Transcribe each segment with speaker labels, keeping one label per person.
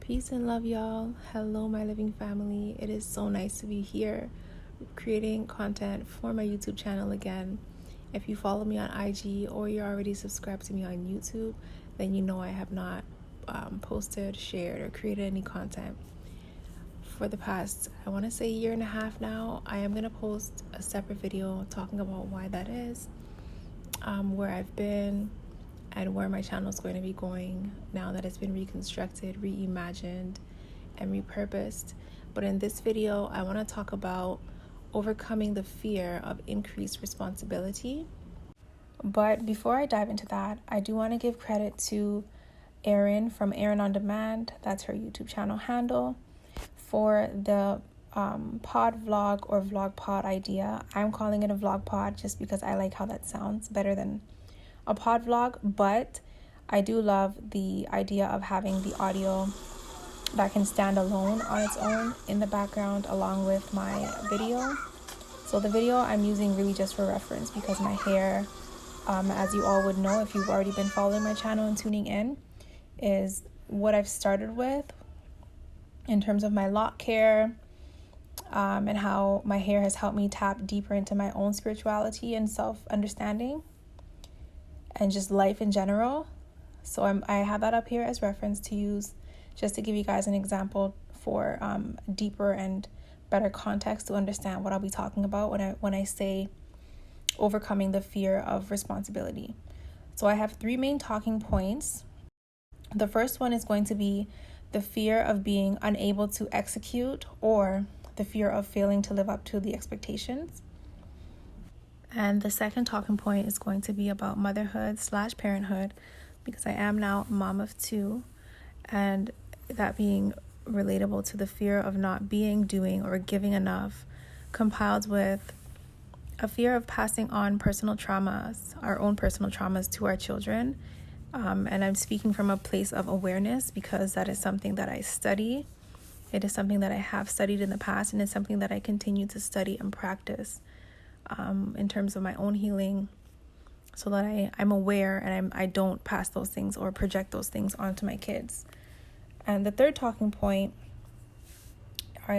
Speaker 1: Peace and love, y'all. Hello, my living family. It is so nice to be here creating content for my YouTube channel again. If you follow me on IG or you're already subscribed to me on YouTube, then you know I have not posted, shared, or created any content for the past, I want to say, year and a half now. I am going to post a separate video talking about why that is, where I've been, and where my channel is going to be going now that it's been reconstructed, reimagined, and repurposed. But in this video, I want to talk about overcoming the fear of increased responsibility. But before I dive into that, I do want to give credit to Erin from Erin On Demand, that's her YouTube channel handle, for the podvlog or VlogPod idea. I'm calling it a VlogPod just because I like how that sounds better than a podvlog, but I do love the idea of having the audio that can stand alone on its own in the background along with my video. So the video I'm using really just for reference because my hair, as you all would know if you've already been following my channel and tuning in, is what I've started with in terms of my lock care, and how my hair has helped me tap deeper into my own spirituality and self-understanding and just life in general. So I have that up here as reference to use just to give you guys an example for deeper and better context to understand what I'll be talking about when I say overcoming the fear of responsibility. So I have 3 main talking points. The first one is going to be the fear of being unable to execute or the fear of failing to live up to the expectations. And the second talking point is going to be about motherhood/parenthood, because I am now a mom of 2, and that being relatable to the fear of not being, doing, or giving enough, compiled with a fear of passing on personal traumas, our own personal traumas, to our children. And I'm speaking from a place of awareness because that is something that I study. It is something that I have studied in the past, and it's something that I continue to study and practice in terms of my own healing, so that I'm aware and I don't pass those things or project those things onto my kids. And the third talking point,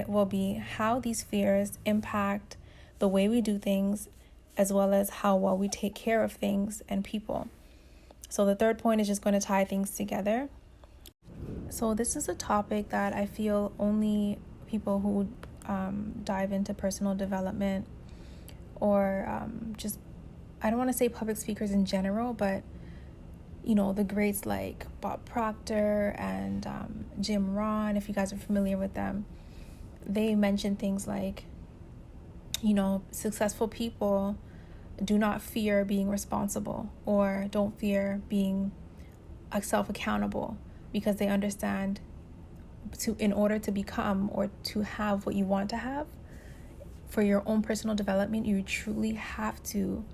Speaker 1: will be how these fears impact the way we do things, as well as how well we take care of things and people. So the third point is just going to tie things together. So this is a topic that I feel only people who dive into personal development or just, I don't want to say public speakers in general, but the greats like Bob Proctor and Jim Rohn, if you guys are familiar with them, they mention things like, successful people do not fear being responsible or don't fear being self-accountable, because they understand in order to become or to have what you want to have for your own personal development, you truly have to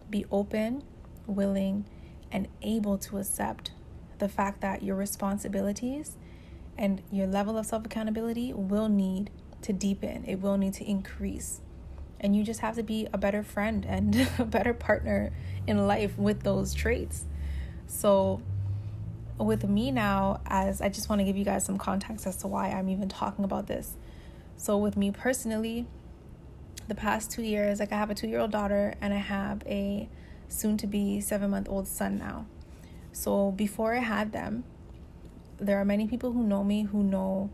Speaker 1: be open, willing, and able to accept the fact that your responsibilities and your level of self-accountability will need to deepen. It will need to increase. And you just have to be a better friend and a better partner in life with those traits. So with me now, as I just want to give you guys some context as to why I'm even talking about this. So with me personally, the past 2 years, I have a 2-year-old daughter and I have a soon-to-be 7-month-old son now. So before I had them, there are many people who know me who know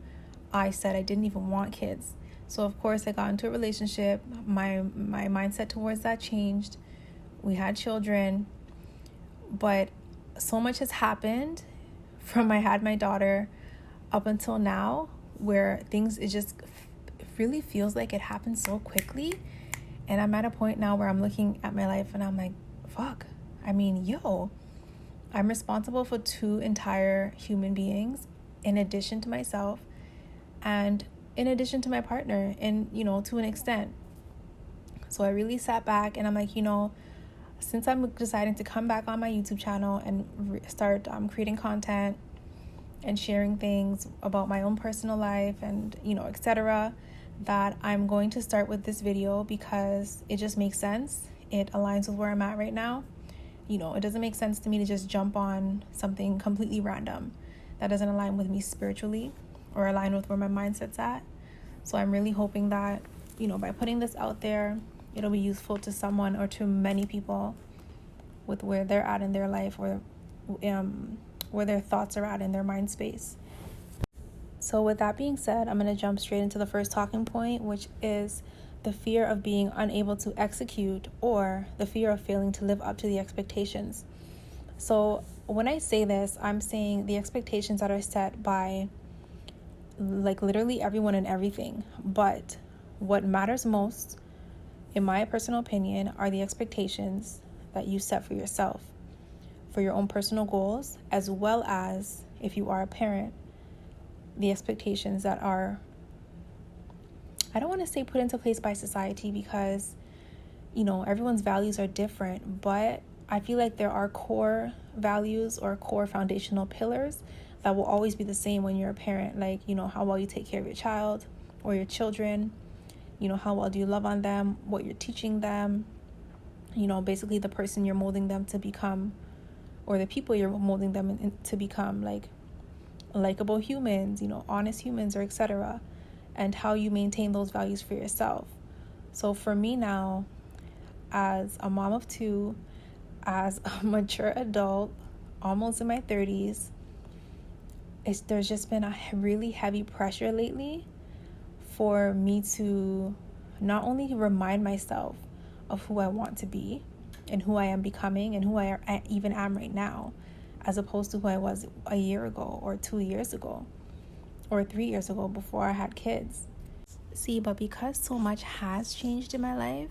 Speaker 1: I said I didn't even want kids. So of course I got into a relationship. My mindset towards that changed. We had children, but so much has happened from I had my daughter up until now, where it really feels like it happened so quickly. And I'm at a point now where I'm looking at my life and I'm like, fuck. I'm responsible for 2 entire human beings in addition to myself and in addition to my partner, and to an extent. So I really sat back and I'm like, since I'm deciding to come back on my YouTube channel and start creating content and sharing things about my own personal life and etc., that I'm going to start with this video because it just makes sense. It aligns with where I'm at right now. It doesn't make sense to me to just jump on something completely random that doesn't align with me spiritually. or align with where my mindset's at. So I'm really hoping that, by putting this out there, it'll be useful to someone or to many people with where they're at in their life, or where their thoughts are at in their mind space. So with that being said, I'm going to jump straight into the first talking point, which is the fear of being unable to execute, or the fear of failing to live up to the expectations. So when I say this, I'm saying the expectations that are set by like literally everyone and everything. But what matters most, in my personal opinion, are the expectations that you set for yourself, for your own personal goals, as well as, if you are a parent, the expectations that are, I don't want to say put into place by society, because, everyone's values are different, but I feel like there are core values or core foundational pillars that will always be the same when you're a parent. Like, how well you take care of your child or your children, how well do you love on them, what you're teaching them, basically the person you're molding them to become, or the people you're molding them to become, like likable humans, honest humans, or etc., and how you maintain those values for yourself. So for me now, as a mom of two, as a mature adult, almost in my 30s, there's just been a really heavy pressure lately for me to not only remind myself of who I want to be and who I am becoming and who I even am right now, as opposed to who I was a year ago or 2 years ago or 3 years ago before I had kids. See, but because so much has changed in my life,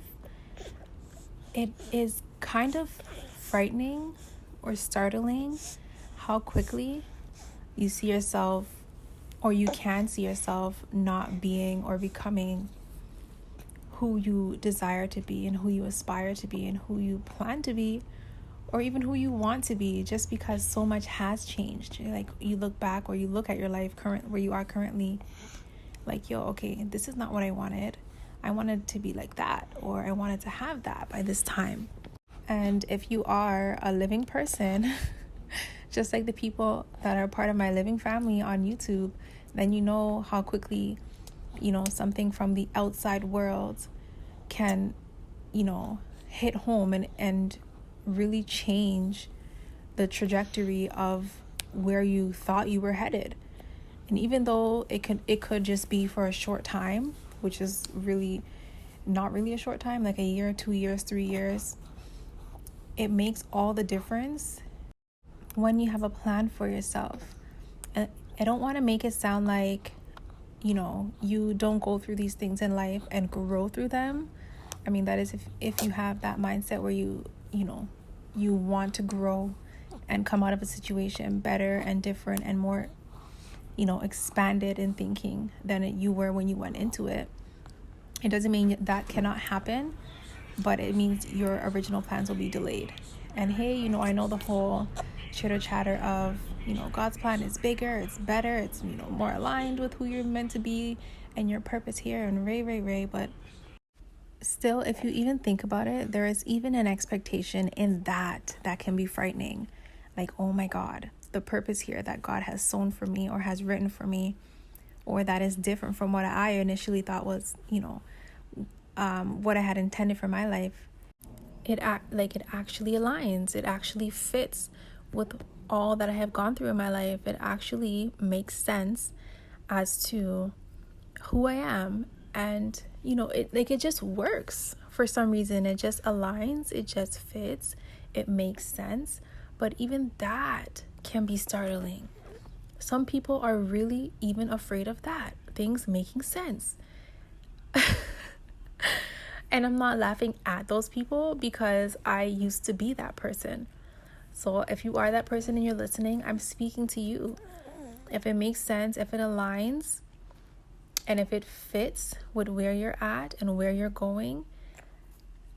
Speaker 1: it is kind of frightening or startling how quickly you see yourself, or you can see yourself, not being or becoming who you desire to be and who you aspire to be and who you plan to be, or even who you want to be, just because so much has changed. Like, you look back, or you look at your life where you are currently, like, okay, this is not what I wanted. I wanted to be like that, or I wanted to have that by this time. And if you are a living person, just like the people that are part of my living family on YouTube, then you know how quickly, something from the outside world can, hit home and really change the trajectory of where you thought you were headed. And even though it could just be for a short time, which is really not really a short time, like a year, 2 years, 3 years, it makes all the difference when you have a plan for yourself. And I don't want to make it sound like, you don't go through these things in life and grow through them. I mean, that is if you have that mindset where you want to grow and come out of a situation better and different and more, expanded in thinking than you were when you went into it. It doesn't mean that cannot happen, but it means your original plans will be delayed. And hey, I know the whole chitter chatter of, God's plan is bigger, it's better, it's, more aligned with who you're meant to be and your purpose here, and ray, but still, if you even think about it, there is even an expectation in that can be frightening. Like, oh my God, the purpose here that God has sown for me or has written for me, or that is different from what I initially thought was, what I had intended for my life. It actually aligns. It actually fits with all that I have gone through in my life. It actually makes sense as to who I am. And, it just works for some reason. It just aligns. It just fits. It makes sense. But even that can be startling. Some people are really even afraid of that, things making sense. And I'm not laughing at those people, because I used to be that person. So if you are that person and you're listening, I'm speaking to you. If it makes sense, if it aligns, and if it fits with where you're at and where you're going,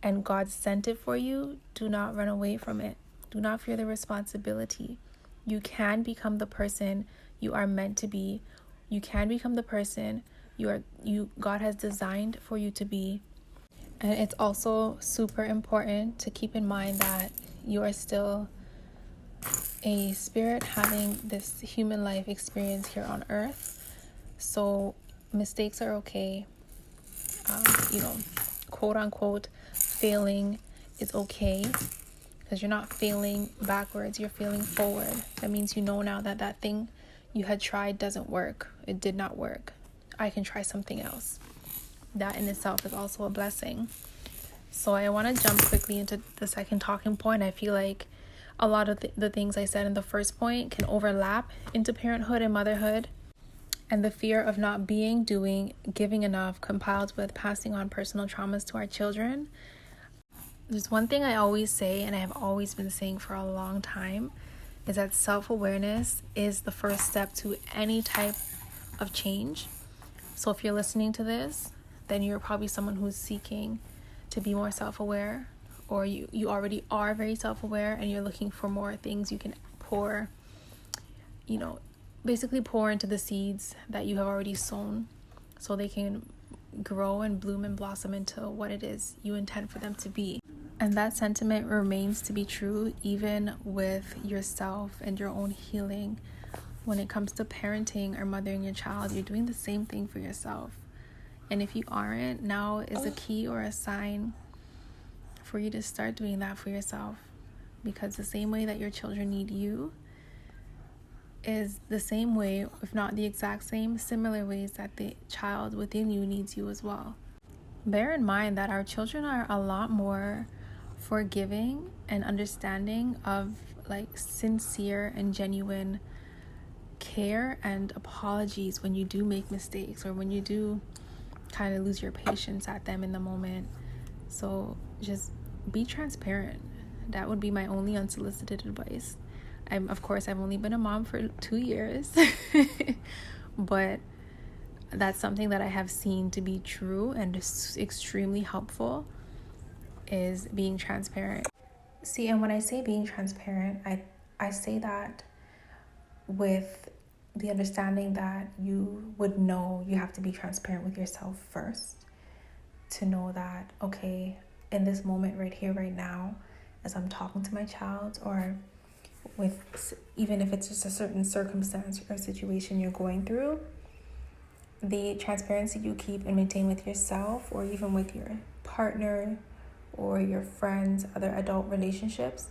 Speaker 1: and God sent it for you, do not run away from it. Do not fear the responsibility. You can become the person you are meant to be. You can become the person God has designed for you to be. And it's also super important to keep in mind that you are still a spirit having this human life experience here on earth. So mistakes are okay. You know, quote unquote, failing is okay, because you're not failing backwards, you're failing forward. That means you know now that that thing you had tried doesn't work. It did not work. I can try something else. That in itself is also a blessing. So I want to jump quickly into the second talking point. I feel like a lot of the things I said in the first point can overlap into parenthood and motherhood. And the fear of not being, doing, giving enough, compiled with passing on personal traumas to our children. There's one thing I always say, and I have always been saying for a long time, is that self-awareness is the first step to any type of change. So if you're listening to this, then you're probably someone who's seeking to be more self-aware, or you already are very self-aware and you're looking for more things you can pour, basically pour into the seeds that you have already sown so they can grow and bloom and blossom into what it is you intend for them to be. And that sentiment remains to be true even with yourself and your own healing. When it comes to parenting or mothering your child, you're doing the same thing for yourself. And if you aren't, now is a key or a sign for you to start doing that for yourself. Because the same way that your children need you is the same way, if not the exact same, similar ways that the child within you needs you as well. Bear in mind that our children are a lot more forgiving and understanding of like sincere and genuine care and apologies when you do make mistakes or when you do kind of lose your patience at them in the moment. So just be transparent. That would be my only unsolicited advice. Of course, I've only been a mom for 2 years, but that's something that I have seen to be true and extremely helpful, is being transparent. See, and when I say being transparent, I say that with the understanding that you would know you have to be transparent with yourself first, to know that, okay, in this moment right here, right now, as I'm talking to my child, or with, even if it's just a certain circumstance or situation you're going through, the transparency you keep and maintain with yourself, or even with your partner or your friends, other adult relationships,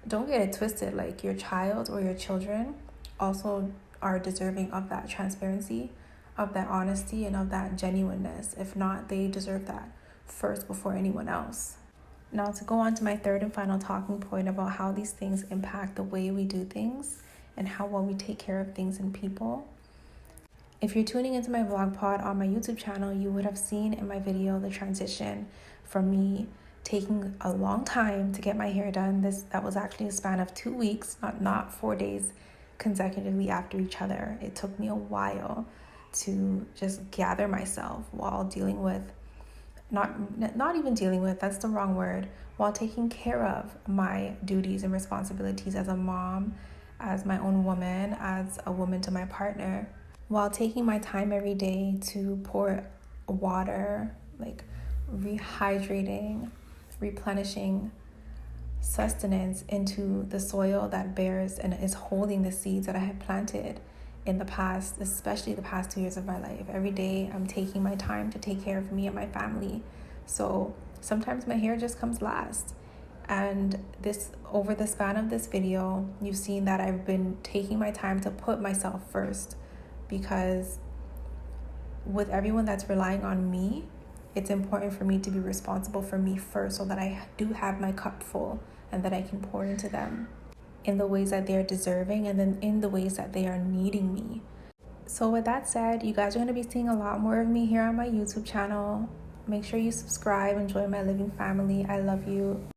Speaker 1: don't get it twisted. Like, your child or your children also are deserving of that transparency, of that honesty, and of that genuineness. If not, they deserve that first before anyone else. Now, to go on to my third and final talking point about how these things impact the way we do things and how well we take care of things and people. If you're tuning into my VlogPod on my YouTube channel, you would have seen in my video the transition from me taking a long time to get my hair done. That was actually a span of 2 weeks, not 4 days consecutively after each other. It took me a while to just gather myself while dealing with, not even dealing with, that's the wrong word, while taking care of my duties and responsibilities as a mom, as my own woman, as a woman to my partner, while taking my time every day to pour water, like rehydrating, replenishing sustenance into the soil that bears and is holding the seeds that I had planted in the past, especially the past 2 years of my life. Every day I'm taking my time to take care of me and my family. So sometimes my hair just comes last. And over the span of this video, you've seen that I've been taking my time to put myself first, because with everyone that's relying on me, it's important for me to be responsible for me first, so that I do have my cup full and that I can pour into them in the ways that they're deserving, and then in the ways that they are needing me. So with that said, you guys are going to be seeing a lot more of me here on my YouTube channel. Make sure you subscribe and join my living family. I love you.